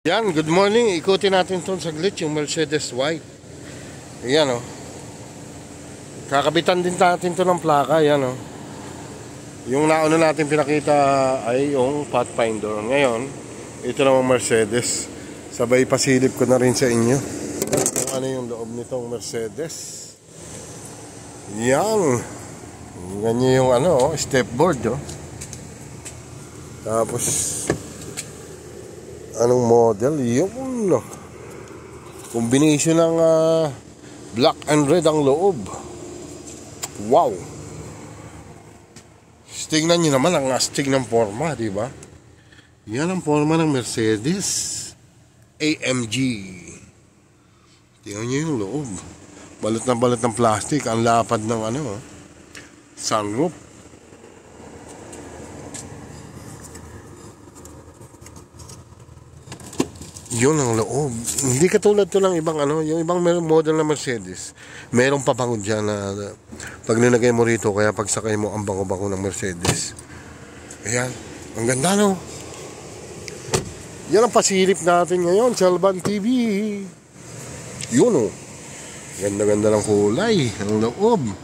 Yan, good morning. Ikutin natin itong saglit, yung Mercedes White. Ayan o. Kakabitan din natin ito ng plaka. Ayan o. Yung nauna natin pinakita ay yung Pathfinder. Ngayon, ito namang Mercedes. Sabay pasilip ko na rin sa inyo kung ano yung loob nitong Mercedes. Yan. Ganyan yung ano, stepboard o. Tapos anong model? Yun. Combination ng black and red ang loob. Wow. Tingnan nyo naman ang astig ng forma, di ba? Yan ang forma ng Mercedes AMG. Tingnan nyo yung loob. Balot na balot ng plastic. Ang lapad ng ano, sunroof. Yun ang loob. Hindi katulad to ng ibang ano, yung ibang model na Mercedes. Merong pabango dyan na pag nilagay mo rito, kaya pag sakay mo ang bango-bango ng Mercedes. Ayan. Ang ganda, no? Yan ang pasilip natin ngayon, Chalban TV. Yun, oh. Ganda-ganda ng kulay. Ang loob.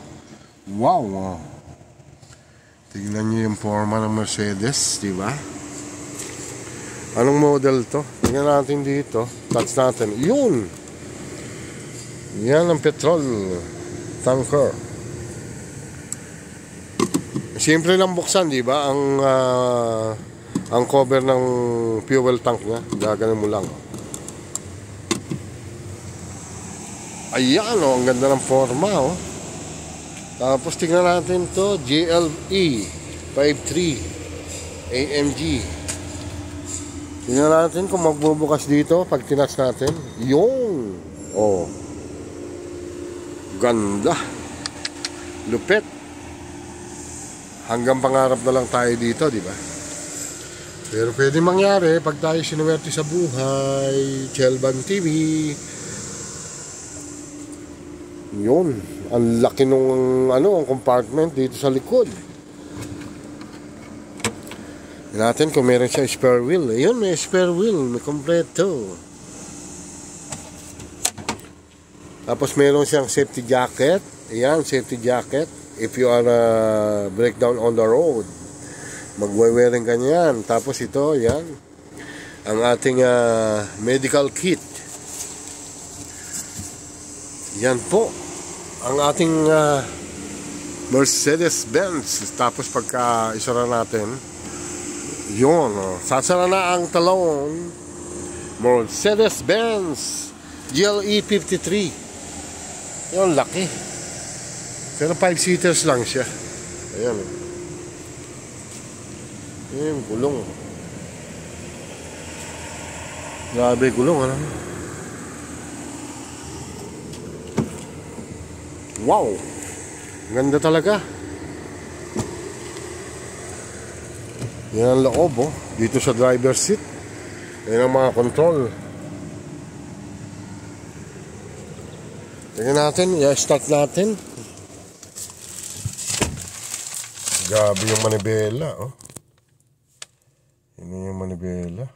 Wow. Tingnan nyo yung forma ng Mercedes, di ba? Anong model to? Tingnan natin dito. Touch natin. Yun! Yan ang petrol tanker. Siyempre lang buksan, di ba? Ang cover ng fuel tank niya. Gaganon mo lang. Ayan, oh. Ang ganda ng forma, oh. Tapos tingnan natin to. GLE 53 AMG. Tingnan natin kung magbubukas dito pag tinatch natin. Yung! Oh. Ganda. Lupit. Hanggang pangarap na lang tayo dito, di ba? Pero pwede mangyari pag tayo sinuwerte sa buhay. Chalban TV. Yun. Ang laki nung ano, ang compartment dito sa likod. Natin kung meron siya spare wheel. Ayun, may spare wheel, may kompleto. Tapos meron siyang safety jacket. Ayan, safety jacket. If you are breakdown on the road, magwe-wearing ka niyan. Tapos ito, ayan, ang ating medical kit. Yan po ang ating Mercedes-Benz. Tapos pagka isara natin, yun, sasara na ang talon. Mercedes-Benz GLE 53. Yun, laki. Pero 5-seaters lang siya. Ayan. Ayan, gulong. Grabe gulong, ano? Wow! Ganda talaga. Yan ang loob, oh. Dito sa driver's seat. Yan ang mga control. Tingnan natin, i-start natin. Grabe yung manibela, oh. Yan yung manibela.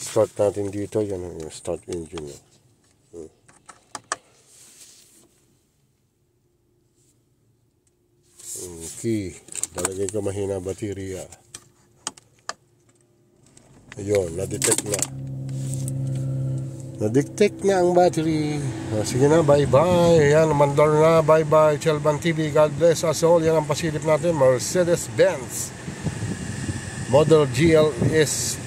Start natin dito. Yan yung start engine. Okay. Talagay ko mahina baterya. Ayun, na-detect na. Na-detect na ang battery. Sige na, bye-bye. Yan, mandar na. Bye-bye, Chalban TV. God bless us all. Yan ang pasilip natin. Mercedes-Benz Model GLS